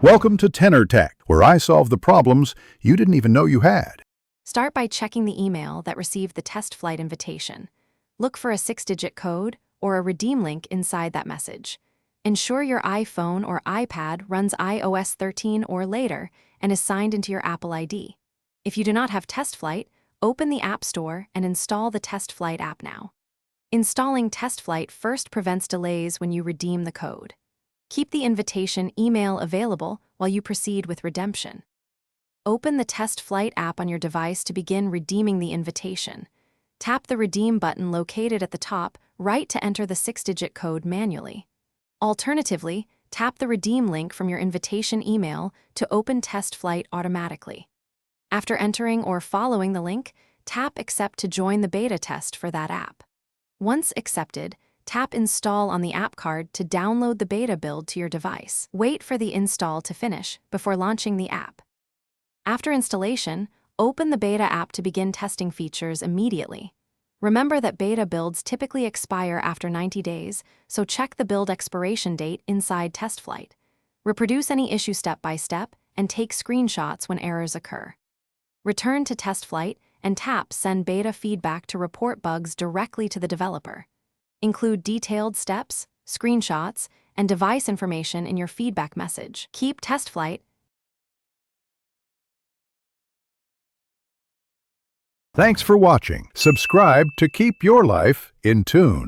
Welcome to Tenor Tech, where I solve the problems you didn't even know you had. Start by checking the email that received the Testflight invitation. Look for a 6-digit code or a redeem link inside that message. Ensure your iPhone or iPad runs iOS 13 or later and is signed into your Apple ID. If you do not have Testflight, open the App Store and install the Testflight app now. Installing Testflight first prevents delays when you redeem the code. Keep the invitation email available while you proceed with redemption. Open the Testflight app on your device to begin redeeming the invitation. Tap the Redeem button located at the top right to enter the 6-digit code manually. Alternatively, tap the Redeem link from your invitation email to open Testflight automatically. After entering or following the link, tap Accept to join the beta test for that app. Once accepted, tap Install on the app card to download the beta build to your device. Wait for the install to finish before launching the app. After installation, open the beta app to begin testing features immediately. Remember that beta builds typically expire after 90 days, so check the build expiration date inside Testflight. Reproduce any issue step by step and take screenshots when errors occur. Return to Testflight and tap Send Beta Feedback to report bugs directly to the developer. Include detailed steps, screenshots, and device information in your feedback message. Keep Testflight. Thanks for watching. Subscribe to keep your life in tune.